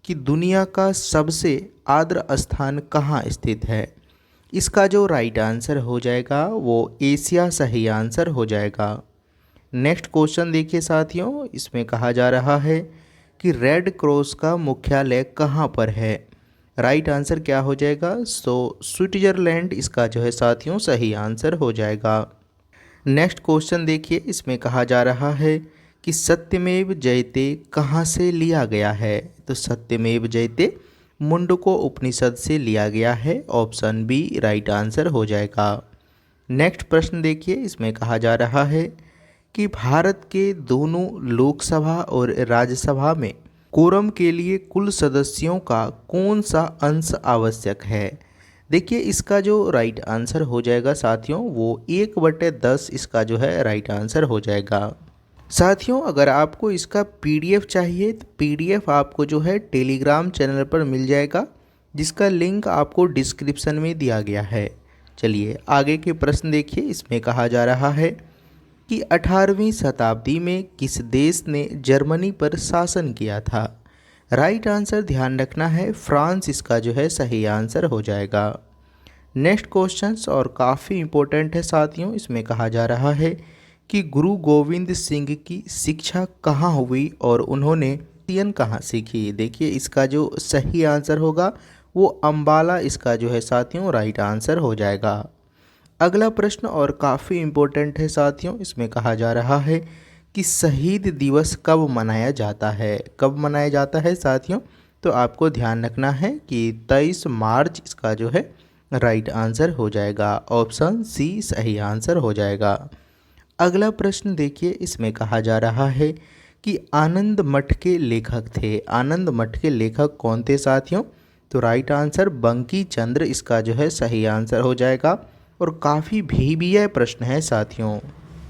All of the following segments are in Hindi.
कि दुनिया का सबसे आर्द्र स्थान कहाँ स्थित है। इसका जो राइट आंसर हो जाएगा वो एशिया सही आंसर हो जाएगा। नेक्स्ट क्वेश्चन देखिए साथियों, इसमें कहा जा रहा है कि रेड क्रॉस का मुख्यालय कहाँ पर है। राइट आंसर क्या हो जाएगा, सो स्विट्जरलैंड इसका जो है साथियों सही आंसर हो जाएगा। नेक्स्ट क्वेश्चन देखिए, इसमें कहा जा रहा है कि सत्यमेव जयते कहाँ से लिया गया है। तो सत्यमेव जयते मुंडको उपनिषद से लिया गया है। ऑप्शन बी राइट आंसर हो जाएगा। नेक्स्ट प्रश्न देखिए, इसमें कहा जा रहा है कि भारत के दोनों लोकसभा और राज्यसभा में कोरम के लिए कुल सदस्यों का कौन सा अंश आवश्यक है। देखिए इसका जो राइट आंसर हो जाएगा साथियों वो 1/10 इसका जो है राइट आंसर हो जाएगा। साथियों अगर आपको इसका पीडीएफ चाहिए तो पीडीएफ आपको जो है टेलीग्राम चैनल पर मिल जाएगा, जिसका लिंक आपको डिस्क्रिप्शन में दिया गया है। चलिए आगे के प्रश्न देखिए, इसमें कहा जा रहा है कि 18वीं शताब्दी में किस देश ने जर्मनी पर शासन किया था। राइट आंसर ध्यान रखना है फ्रांस इसका जो है सही आंसर हो जाएगा। नेक्स्ट क्वेश्चंस और काफ़ी इम्पोर्टेंट है साथियों, इसमें कहा जा रहा है कि गुरु गोविंद सिंह की शिक्षा कहाँ हुई और उन्होंने तियन कहाँ सीखी। देखिए इसका जो सही आंसर होगा वो अम्बाला इसका जो है साथियों राइट आंसर हो जाएगा। अगला प्रश्न और काफ़ी इम्पोर्टेंट है साथियों, इसमें कहा जा रहा है कि शहीद दिवस कब मनाया जाता है। कब मनाया जाता है साथियों, तो आपको ध्यान रखना है कि 23 मार्च इसका जो है राइट आंसर हो जाएगा। ऑप्शन सी सही आंसर हो जाएगा। अगला प्रश्न देखिए, इसमें कहा जा रहा है कि आनंद मठ के लेखक थे। आनंद मठ के लेखक कौन थे साथियों, तो राइट आंसर बंकी चंद्र इसका जो है सही आंसर हो जाएगा। और काफ़ी भीबीय प्रश्न है साथियों,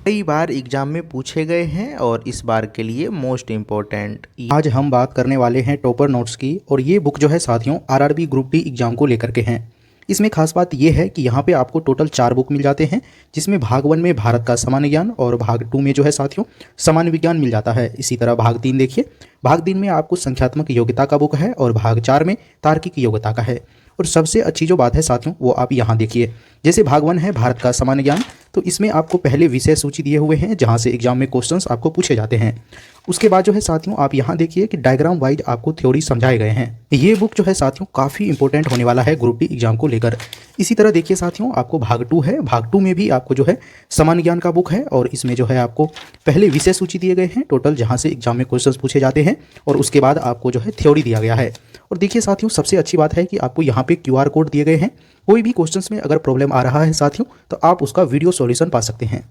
कई बार एग्जाम में पूछे गए हैं और इस बार के लिए मोस्ट इम्पोर्टेंट। आज हम बात करने वाले हैं टॉपर नोट्स की, और ये बुक जो है साथियों आरआरबी ग्रुप डी एग्जाम को लेकर के हैं। इसमें खास बात ये है कि यहाँ पे आपको टोटल 4 बुक मिल जाते हैं, जिसमें भाग 1 में भारत का सामान्य ज्ञान और भाग 2 में जो है साथियों सामान्य विज्ञान मिल जाता है। इसी तरह भाग 3 देखिए, भाग 3 में आपको संख्यात्मक योग्यता का बुक है और भाग 4 में तार्किक योग्यता का है। और सबसे अच्छी जो बात है साथियों वो आप यहाँ देखिए, जैसे भाग 1 है भारत का सामान्य ज्ञान, तो इसमें आपको पहले विषय सूची दिए हुए हैं जहाँ से एग्जाम में क्वेश्चंस आपको पूछे जाते हैं। उसके बाद जो है साथियों आप यहाँ देखिए कि डायग्राम वाइज आपको थ्योरी समझाए गए हैं। ये बुक जो है साथियों काफ़ी इंपॉर्टेंट होने वाला है ग्रुप डी एग्जाम को लेकर। इसी तरह देखिए साथियों आपको भाग 2 है, भाग 2 में भी आपको जो है सामान्य ज्ञान का बुक है, और इसमें जो है आपको पहले विषय सूची दिए गए हैं टोटल जहाँ से एग्जाम में क्वेश्चंस पूछे जाते हैं, और उसके बाद आपको जो है थ्योरी दिया गया है। और देखिए साथियों सबसे अच्छी बात है कि आपको यहाँ पे QR कोड दिए गए हैं। कोई भी क्वेश्चंस में अगर प्रॉब्लम आ रहा है साथियों तो आप उसका वीडियो सॉल्यूशन पा सकते हैं।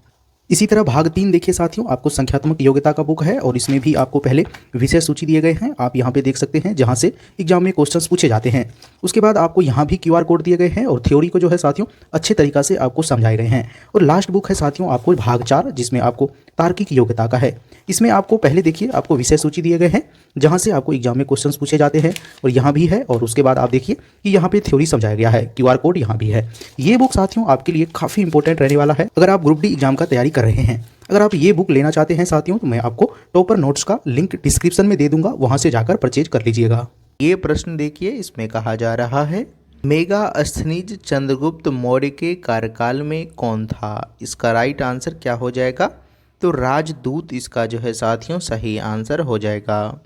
इसी तरह भाग 3 देखिए साथियों आपको संख्यात्मक योग्यता का बुक है, और इसमें भी आपको पहले विषय सूची दिए गए हैं, आप यहाँ पे देख सकते हैं जहाँ से एग्जाम में क्वेश्चंस पूछे जाते हैं। उसके बाद आपको यहाँ भी QR कोड दिए गए हैं, और थ्योरी को जो है साथियों अच्छे तरीक़ा से आपको समझाए गए हैं। और लास्ट बुक है साथियों आपको भाग 4, जिसमें आपको तार्किक योग्यता का है। इसमें आपको पहले देखिए आपको विषय सूची दिए गए हैं जहाँ से आपको एग्जाम में क्वेश्चंस पूछे जाते हैं, और यहाँ भी है, और उसके बाद आप देखिए कि यहाँ पे थ्योरी समझाया गया है, QR कोड यहाँ भी है। ये बुक साथियों आपके लिए काफ़ी इंपॉर्टेंट रहने वाला है अगर आप ग्रुप डी एग्जाम का तैयारी कर रहे हैं। अगर आप ये बुक लेना चाहते हैं साथियों तो मैं आपको टॉपर नोट्स का लिंक डिस्क्रिप्शन में दे दूंगा, वहाँ से जाकर परचेज कर लीजिएगा। ये प्रश्न देखिए, इसमें कहा जा रहा है मेगास्थनीज चंद्रगुप्त मौर्य के कार्यकाल में कौन था। इसका राइट आंसर क्या हो जाएगा, तो राजदूत इसका जो है साथियों सही आंसर हो जाएगा।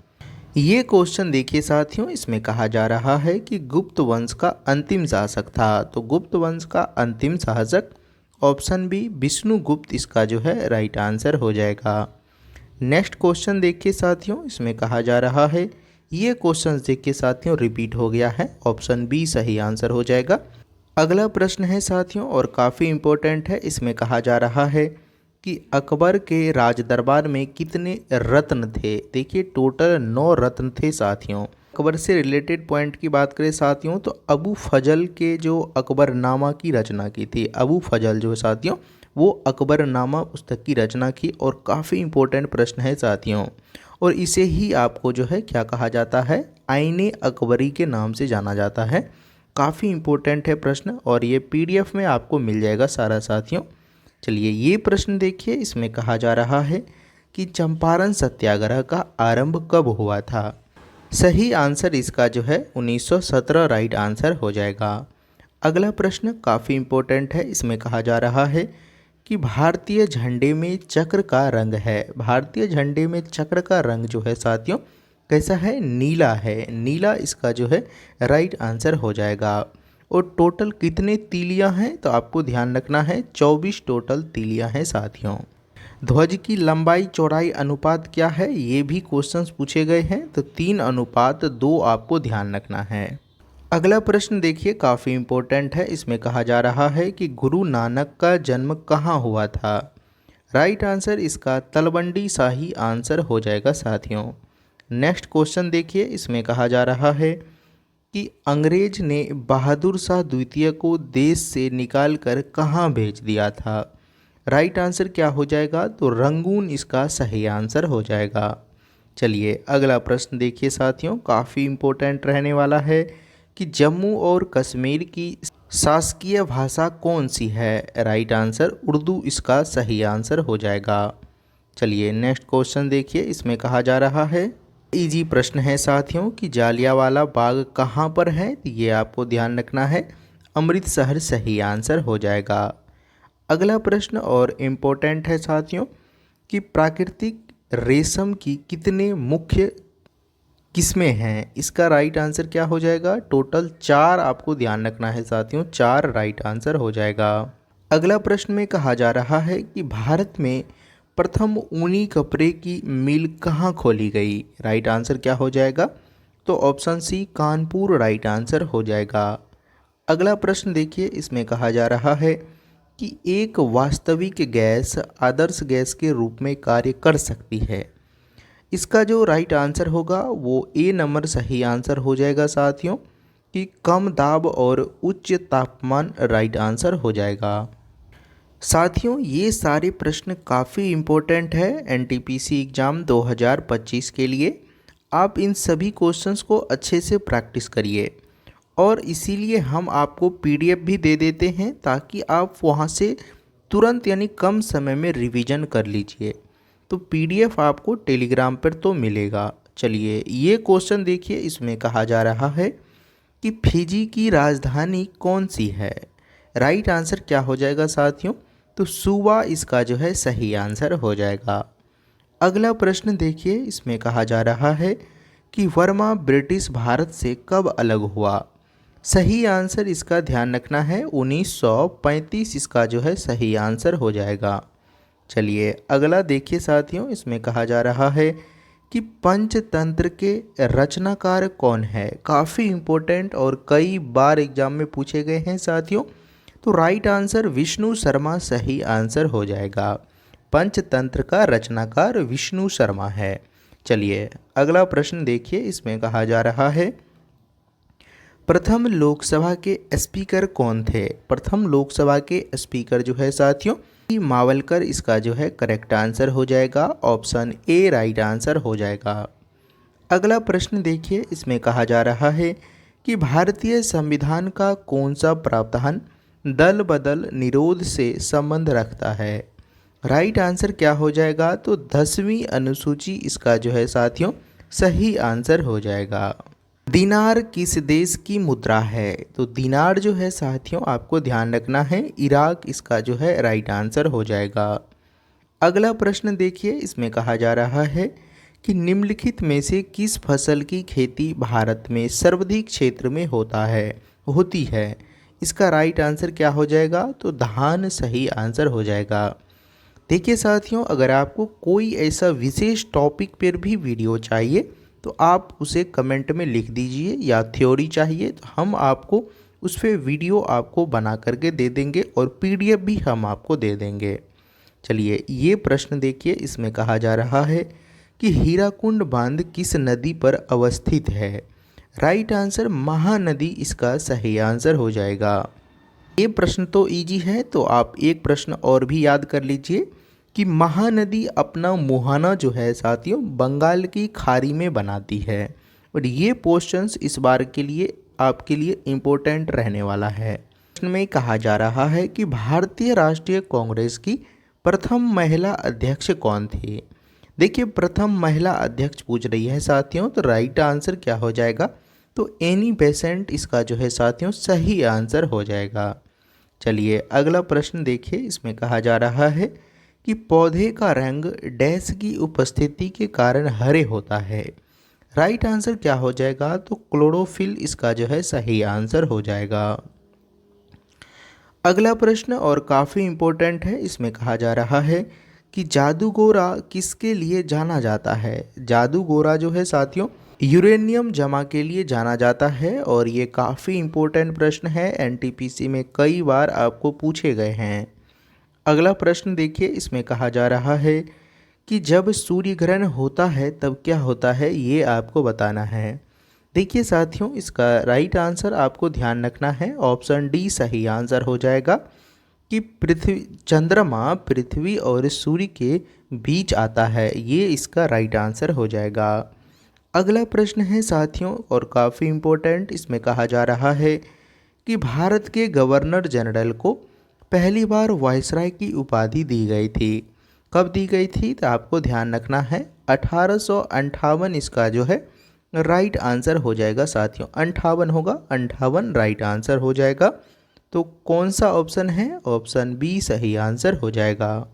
ये क्वेश्चन देखिए साथियों, इसमें कहा जा रहा है कि गुप्त वंश का अंतिम शासक था। तो गुप्त वंश का अंतिम शासक ऑप्शन बी विष्णुगुप्त इसका जो है राइट आंसर हो जाएगा। नेक्स्ट क्वेश्चन देखिए साथियों, इसमें कहा जा रहा है, ये क्वेश्चन देखिए साथियों रिपीट हो गया है, ऑप्शन बी सही आंसर हो जाएगा। अगला प्रश्न है साथियों और काफ़ी इम्पोर्टेंट है, इसमें कहा जा रहा है कि अकबर के राज दरबार में कितने रत्न थे। देखिए टोटल 9 रत्न थे साथियों। अकबर से रिलेटेड पॉइंट की बात करें साथियों तो अबू फजल के जो अकबरनामा की रचना की थी, अबू फजल जो साथियों वो अकबरनामा पुस्तक की रचना की, और काफ़ी इम्पोर्टेंट प्रश्न है साथियों। और इसे ही आपको जो है क्या कहा जाता है, आईने अकबरी के नाम से जाना जाता है। काफ़ी इम्पोर्टेंट है प्रश्न, और ये PDF में आपको मिल जाएगा सारा साथियों। चलिए ये प्रश्न देखिए, इसमें कहा जा रहा है कि चंपारण सत्याग्रह का आरंभ कब हुआ था। सही आंसर इसका जो है 1917 राइट आंसर हो जाएगा। अगला प्रश्न काफ़ी इम्पोर्टेंट है। इसमें कहा जा रहा है कि भारतीय झंडे में चक्र का रंग है। भारतीय झंडे में चक्र का रंग जो है साथियों कैसा है? नीला है। नीला इसका जो है राइट आंसर हो जाएगा। और टोटल कितने तीलियां हैं? तो आपको ध्यान रखना है 24 टोटल तीलियां हैं साथियों। ध्वज की लंबाई चौड़ाई अनुपात क्या है? ये भी क्वेश्चंस पूछे गए हैं, तो 3:2 आपको ध्यान रखना है। अगला प्रश्न देखिए काफ़ी इम्पोर्टेंट है। इसमें कहा जा रहा है कि गुरु नानक का जन्म कहाँ हुआ था? राइट आंसर इसका तलवंडी शाही आंसर हो जाएगा साथियों। नेक्स्ट क्वेश्चन देखिए। इसमें कहा जा रहा है कि अंग्रेज ने बहादुर शाह द्वितीय को देश से निकाल कर कहाँ भेज दिया था? राइट आंसर क्या हो जाएगा? तो रंगून इसका सही आंसर हो जाएगा। चलिए अगला प्रश्न देखिए साथियों, काफ़ी इम्पोर्टेंट रहने वाला है कि जम्मू और कश्मीर की शासकीय भाषा कौन सी है? राइट आंसर उर्दू इसका सही आंसर हो जाएगा। चलिए नेक्स्ट क्वेश्चन देखिए। इसमें कहा जा रहा है, इजी प्रश्न है साथियों, कि जालियांवाला बाग कहाँ पर है? तो ये आपको ध्यान रखना है, अमृतसर सही आंसर हो जाएगा। अगला प्रश्न और इम्पोर्टेंट है साथियों कि प्राकृतिक रेशम की कितने मुख्य किस्में हैं? इसका राइट आंसर क्या हो जाएगा? टोटल 4 आपको ध्यान रखना है साथियों, 4 राइट आंसर हो जाएगा। अगला प्रश्न में कहा जा रहा है कि भारत में प्रथम ऊनी कपड़े की मिल कहाँ खोली गई? राइट आंसर क्या हो जाएगा? तो option C Kanpur right answer हो जाएगा। अगला प्रश्न देखिए। इसमें कहा जा रहा है कि एक वास्तविक गैस आदर्श गैस के रूप में कार्य कर सकती है। इसका जो राइट आंसर होगा वो ए नंबर सही आंसर हो जाएगा साथियों, कि कम दाब और उच्च तापमान राइट आंसर हो जाएगा। साथियों ये सारे प्रश्न काफ़ी इम्पोर्टेंट है एनटीपीसी एग्ज़ाम 2025 के लिए। आप इन सभी क्वेश्चंस को अच्छे से प्रैक्टिस करिए, और इसीलिए हम आपको पीडीएफ भी दे देते हैं ताकि आप वहाँ से तुरंत यानी कम समय में रिवीजन कर लीजिए। तो पीडीएफ आपको टेलीग्राम पर तो मिलेगा। चलिए ये क्वेश्चन देखिए। इसमें कहा जा रहा है कि फिजी की राजधानी कौन सी है? राइट आंसर क्या हो जाएगा साथियों? तो सुवा इसका जो है सही आंसर हो जाएगा। अगला प्रश्न देखिए। इसमें कहा जा रहा है कि वर्मा ब्रिटिश भारत से कब अलग हुआ? सही आंसर इसका ध्यान रखना है 1935 इसका जो है सही आंसर हो जाएगा। चलिए अगला देखिए साथियों। इसमें कहा जा रहा है कि पंचतंत्र के रचनाकार कौन है? काफ़ी इम्पोर्टेंट और कई बार एग्जाम में पूछे गए हैं साथियों। तो राइट आंसर विष्णु शर्मा सही आंसर हो जाएगा। पंचतंत्र का रचनाकार विष्णु शर्मा है। चलिए अगला प्रश्न देखिए। इसमें कहा जा रहा है प्रथम लोकसभा के स्पीकर कौन थे? प्रथम लोकसभा के स्पीकर जो है साथियों मावलकर इसका जो है करेक्ट आंसर हो जाएगा। ऑप्शन ए राइट आंसर हो जाएगा। अगला प्रश्न देखिए। इसमें कहा जा रहा है कि भारतीय संविधान का कौन सा प्रावधान दल बदल निरोध से संबंध रखता है? राइट आंसर क्या हो जाएगा? तो 10वीं अनुसूची इसका जो है साथियों सही आंसर हो जाएगा। दिनार किस देश की मुद्रा है? तो दिनार जो है साथियों आपको ध्यान रखना है इराक इसका जो है राइट आंसर हो जाएगा। अगला प्रश्न देखिए। इसमें कहा जा रहा है कि निम्नलिखित में से किस फसल की खेती भारत में सर्वाधिक क्षेत्र में होती है? इसका राइट आंसर क्या हो जाएगा? तो धान सही आंसर हो जाएगा। देखिए साथियों अगर आपको कोई ऐसा विशेष टॉपिक पर भी वीडियो चाहिए तो आप उसे कमेंट में लिख दीजिए, या थ्योरी चाहिए तो हम आपको उस पर वीडियो आपको बना करके दे देंगे और पीडीएफ भी हम आपको दे देंगे। चलिए ये प्रश्न देखिए। इसमें कहा जा रहा है कि हीराकुंड बांध किस नदी पर अवस्थित है? राइट आंसर महानदी इसका सही आंसर हो जाएगा। ये प्रश्न तो इजी है, तो आप एक प्रश्न और भी याद कर लीजिए कि महानदी अपना मुहाना जो है साथियों बंगाल की खाड़ी में बनाती है। और ये क्वेश्चंस इस बार के लिए आपके लिए इम्पोर्टेंट रहने वाला है। प्रश्न में कहा जा रहा है कि भारतीय राष्ट्रीय कांग्रेस की प्रथम महिला अध्यक्ष कौन थी? देखिए प्रथम महिला अध्यक्ष पूछ रही है साथियों, तो राइट आंसर क्या हो जाएगा, तो एनी बेसेंट इसका जो है साथियों सही आंसर हो जाएगा। चलिए अगला प्रश्न देखिए, इसमें कहा जा रहा है कि पौधे का रंग डैश की उपस्थिति के कारण हरे होता है। राइट आंसर क्या हो जाएगा, तो क्लोरोफिल इसका जो है सही आंसर हो जाएगा। अगला प्रश्न और काफ़ी इम्पोर्टेंट है, इसमें कहा जा रहा है कि जादूगोरा किसके लिए जाना जाता है। जादूगोरा जो है साथियों यूरेनियम जमा के लिए जाना जाता है और ये काफ़ी इम्पोर्टेंट प्रश्न है, एनटीपीसी में कई बार आपको पूछे गए हैं। अगला प्रश्न देखिए, इसमें कहा जा रहा है कि जब सूर्य ग्रहण होता है तब क्या होता है, ये आपको बताना है। देखिए साथियों इसका राइट आंसर आपको ध्यान रखना है, ऑप्शन डी सही आंसर हो जाएगा कि चंद्रमा पृथ्वी और सूर्य के बीच आता है, ये इसका राइट आंसर हो जाएगा। अगला प्रश्न है साथियों और काफ़ी इम्पोर्टेंट, इसमें कहा जा रहा है कि भारत के गवर्नर जनरल को पहली बार वायसराय की उपाधि दी गई थी। कब दी गई थी, तो आपको ध्यान रखना है 1858 इसका जो है राइट आंसर हो जाएगा साथियों। 58 होगा, 58 राइट आंसर हो जाएगा। तो कौन सा ऑप्शन है, ऑप्शन बी सही आंसर हो जाएगा।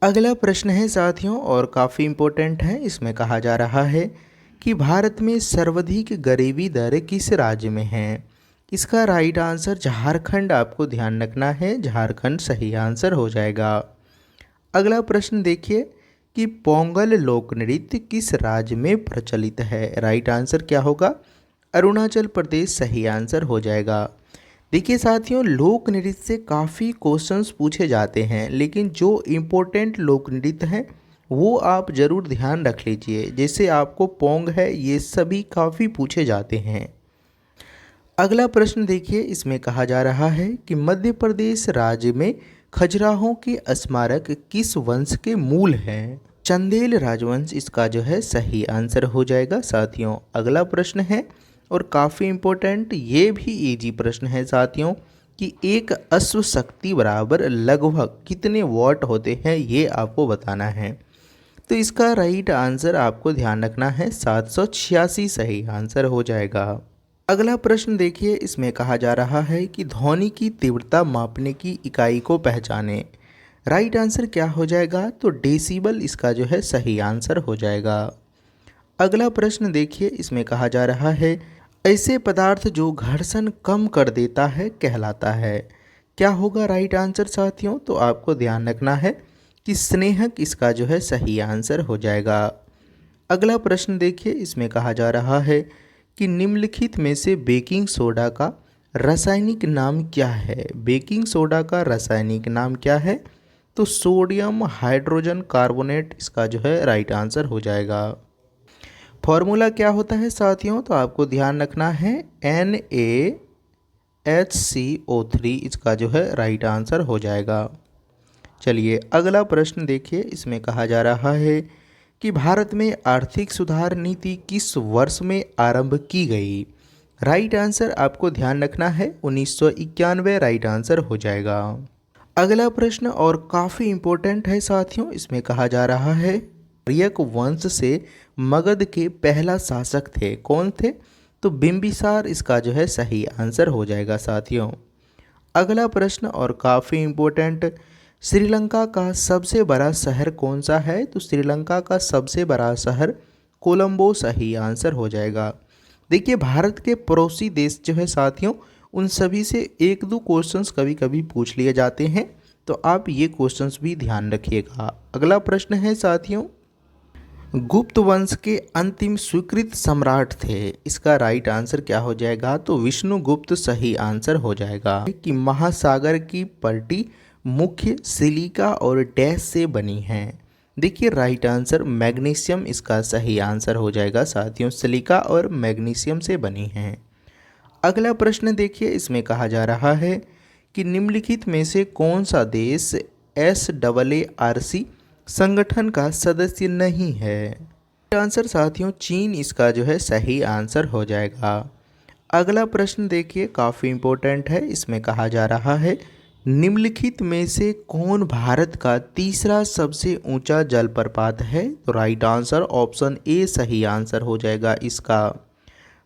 अगला प्रश्न है साथियों और काफ़ी इम्पोर्टेंट है, इसमें कहा जा रहा है कि भारत में सर्वाधिक गरीबी दर किस राज्य में है। इसका राइट आंसर झारखंड आपको ध्यान रखना है, झारखंड सही आंसर हो जाएगा। अगला प्रश्न देखिए कि पोंगल लोक नृत्य किस राज्य में प्रचलित है। राइट आंसर क्या होगा, अरुणाचल प्रदेश सही आंसर हो जाएगा। देखिए साथियों लोक नृत्य से काफ़ी क्वेश्चंस पूछे जाते हैं, लेकिन जो इम्पोर्टेंट लोक नृत्य हैं वो आप ज़रूर ध्यान रख लीजिए, जैसे आपको पोंग है, ये सभी काफ़ी पूछे जाते हैं। अगला प्रश्न देखिए, इसमें कहा जा रहा है कि मध्य प्रदेश राज्य में खजुराहों के स्मारक किस वंश के मूल हैं। चंदेल राजवंश इसका जो है सही आंसर हो जाएगा साथियों। अगला प्रश्न है और काफ़ी इम्पोर्टेंट, ये भी इजी प्रश्न है साथियों कि एक अश्व शक्ति बराबर लगभग कितने वॉट होते हैं, ये आपको बताना है। तो इसका राइट आंसर आपको ध्यान रखना है 786 सही आंसर हो जाएगा। अगला प्रश्न देखिए, इसमें कहा जा रहा है कि ध्वनि की तीव्रता मापने की इकाई को पहचाने। राइट आंसर क्या हो जाएगा, तो डेसिबल इसका जो है सही आंसर हो जाएगा। अगला प्रश्न देखिए, इसमें कहा जा रहा है ऐसे पदार्थ जो घर्षण कम कर देता है कहलाता है। क्या होगा राइट आंसर साथियों, तो आपको ध्यान रखना है कि स्नेहक इसका जो है सही आंसर हो जाएगा। अगला प्रश्न देखिए, इसमें कहा जा रहा है कि निम्नलिखित में से बेकिंग सोडा का रासायनिक नाम क्या है। बेकिंग सोडा का रासायनिक नाम क्या है, तो सोडियम हाइड्रोजन कार्बोनेट इसका जो है राइट आंसर हो जाएगा। फॉर्मूला क्या होता है साथियों, तो आपको ध्यान रखना है NaHCO3 इसका जो है राइट आंसर हो जाएगा। चलिए अगला प्रश्न देखिए, इसमें कहा जा रहा है कि भारत में आर्थिक सुधार नीति किस वर्ष में आरंभ की गई। राइट आंसर आपको ध्यान रखना है 1991 राइट आंसर हो जाएगा। अगला प्रश्न और काफ़ी इम्पोर्टेंट है साथियों, इसमें कहा जा रहा है आर्यक वंश से मगध के पहला शासक थे, कौन थे, तो बिंबिसार इसका जो है सही आंसर हो जाएगा साथियों। अगला प्रश्न और काफ़ी इम्पोर्टेंट, श्रीलंका का सबसे बड़ा शहर कौन सा है, तो श्रीलंका का सबसे बड़ा शहर कोलंबो सही आंसर हो जाएगा। देखिए भारत के पड़ोसी देश जो है साथियों, उन सभी से एक दो क्वेश्चंस कभी कभी पूछ लिए जाते हैं, तो आप ये क्वेश्चंस भी ध्यान रखिएगा। अगला प्रश्न है साथियों, गुप्त वंश के अंतिम स्वीकृत सम्राट थे, इसका राइट आंसर क्या हो जाएगा, तो विष्णुगुप्त सही आंसर हो जाएगा। कि महासागर की पलटी मुख्य सिलिका और डैश से बनी है। देखिए राइट आंसर मैग्नीशियम इसका सही आंसर हो जाएगा साथियों, सिलिका और मैग्नीशियम से बनी है। अगला प्रश्न देखिए, इसमें कहा जा रहा है कि निम्नलिखित में से कौन सा देश SAARC संगठन का सदस्य नहीं है। आंसर साथियों चीन इसका जो है सही आंसर हो जाएगा। अगला प्रश्न देखिए काफ़ी इम्पोर्टेंट है, इसमें कहा जा रहा है निम्नलिखित में से कौन भारत का तीसरा सबसे ऊंचा जलप्रपात है? तो राइट आंसर ऑप्शन ए सही आंसर हो जाएगा इसका।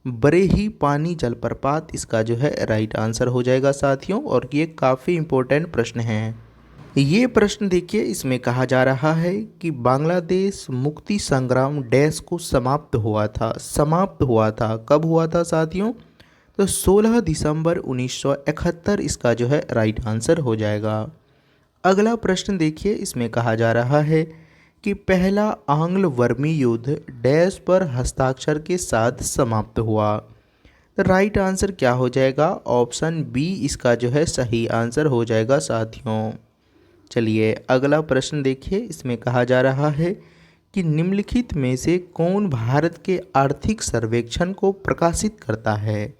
बरेही पानी जलप्रपात इसका जो है राइट आंसर हो जाएगा साथियों। और ये काफ़ी इम्पोर्टेंट प्रश्न है। ये प्रश्न देखिए, इसमें कहा जा रहा है कि बांग्लादेश मुक्ति संग्राम डैश को समाप्त हुआ था। कब हुआ था साथियों? तो 16 दिसंबर 1971 इसका जो है राइट आंसर हो जाएगा। अगला प्रश्न देखिए, इसमें कहा जा रहा है कि पहला आंग्ल वर्मी युद्ध डैश पर हस्ताक्षर के साथ समाप्त हुआ। तो राइट आंसर क्या हो जाएगा? ऑप्शन बी इसका जो है सही आंसर हो जाएगा साथियों। चलिए अगला प्रश्न देखिए, इसमें कहा जा रहा है कि निम्नलिखित में से कौन भारत के आर्थिक सर्वेक्षण को प्रकाशित करता है?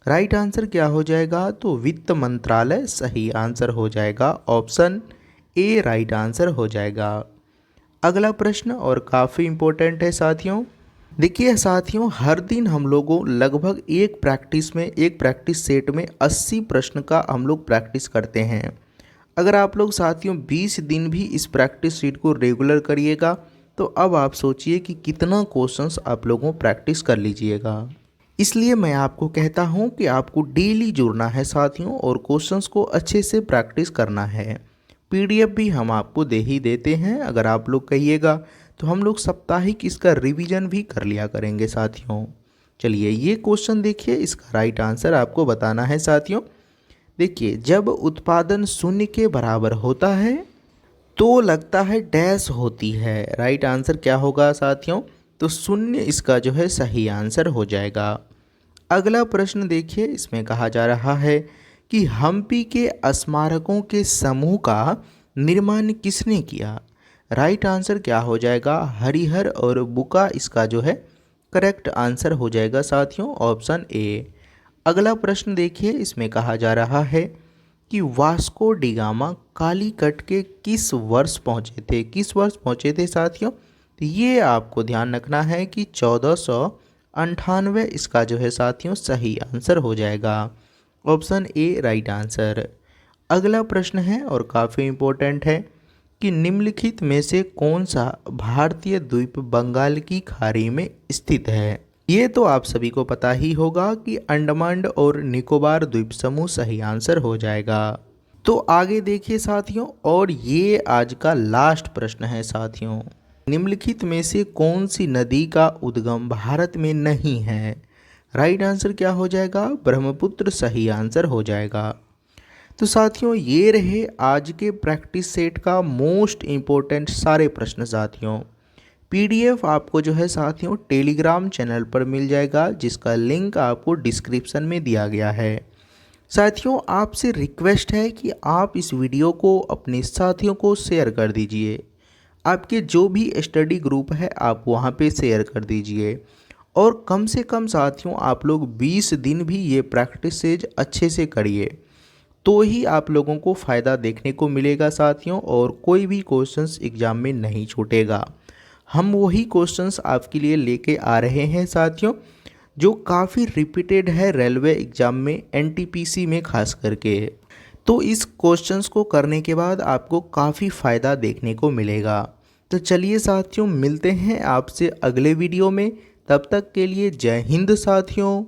राइट आंसर क्या हो जाएगा? तो वित्त मंत्रालय सही आंसर हो जाएगा। ऑप्शन ए राइट आंसर हो जाएगा। अगला प्रश्न और काफ़ी इम्पोर्टेंट है साथियों। देखिए साथियों, हर दिन हम लोगों लगभग एक प्रैक्टिस सेट में 80 प्रश्न का हम लोग प्रैक्टिस करते हैं। अगर आप लोग साथियों 20 दिन भी इस प्रैक्टिस शीट को रेगुलर करिएगा तो अब आप सोचिए कि कितना क्वेश्चंस आप लोगों प्रैक्टिस कर लीजिएगा। इसलिए मैं आपको कहता हूं कि आपको डेली जुड़ना है साथियों और क्वेश्चंस को अच्छे से प्रैक्टिस करना है। पीडीएफ भी हम आपको दे ही देते हैं, अगर आप लोग कहिएगा तो हम लोग साप्ताहिक इसका रिवीजन भी कर लिया करेंगे साथियों। चलिए ये क्वेश्चन देखिए, इसका राइट आंसर आपको बताना है साथियों। देखिए, जब उत्पादन शून्य के बराबर होता है तो लगता है डैश होती है। राइट आंसर क्या होगा साथियों? तो शून्य इसका जो है सही आंसर हो जाएगा। अगला प्रश्न देखिए, इसमें कहा जा रहा है कि हम्पी के स्मारकों के समूह का निर्माण किसने किया? राइट आंसर क्या हो जाएगा? हरिहर और बुका इसका जो है करेक्ट आंसर हो जाएगा साथियों। Option A. अगला प्रश्न देखिए, इसमें कहा जा रहा है कि वास्को डिगामा कालीकट के किस वर्ष पहुंचे थे साथियों? तो ये आपको ध्यान रखना है कि 1498 इसका जो है साथियों सही आंसर हो जाएगा। Option A right answer. अगला प्रश्न है और काफ़ी इम्पोर्टेंट है कि निम्नलिखित में से कौन सा भारतीय द्वीप बंगाल की खाड़ी में स्थित है? ये तो आप सभी को पता ही होगा कि अंडमान और निकोबार द्वीप समूह सही आंसर हो जाएगा। तो आगे देखिए साथियों, और ये आज का लास्ट प्रश्न है साथियों। निम्नलिखित में से कौन सी नदी का उद्गम भारत में नहीं है? राइट आंसर क्या हो जाएगा? ब्रह्मपुत्र सही आंसर हो जाएगा। तो साथियों ये रहे आज के प्रैक्टिस सेट का मोस्ट इम्पोर्टेंट सारे प्रश्न साथियों। पीडीएफ आपको जो है साथियों टेलीग्राम चैनल पर मिल जाएगा, जिसका लिंक आपको डिस्क्रिप्शन में दिया गया है। साथियों आपसे रिक्वेस्ट है कि आप इस वीडियो को अपने साथियों को शेयर कर दीजिए। आपके जो भी स्टडी ग्रुप है आप वहाँ पे शेयर कर दीजिए। और कम से कम साथियों आप लोग 20 दिन भी ये प्रैक्टिस सेज अच्छे से करिए, तो ही आप लोगों को फ़ायदा देखने को मिलेगा साथियों, और कोई भी क्वेश्चंस एग्ज़ाम में नहीं छूटेगा। हम वही क्वेश्चंस आपके लिए लेके आ रहे हैं साथियों, जो काफ़ी रिपीटेड है रेलवे एग्ज़ाम में, एनटीपीसी में खास करके। तो इस क्वेश्चंस को करने के बाद आपको काफ़ी फ़ायदा देखने को मिलेगा। तो चलिए साथियों मिलते हैं आपसे अगले वीडियो में, तब तक के लिए जय हिंद साथियों।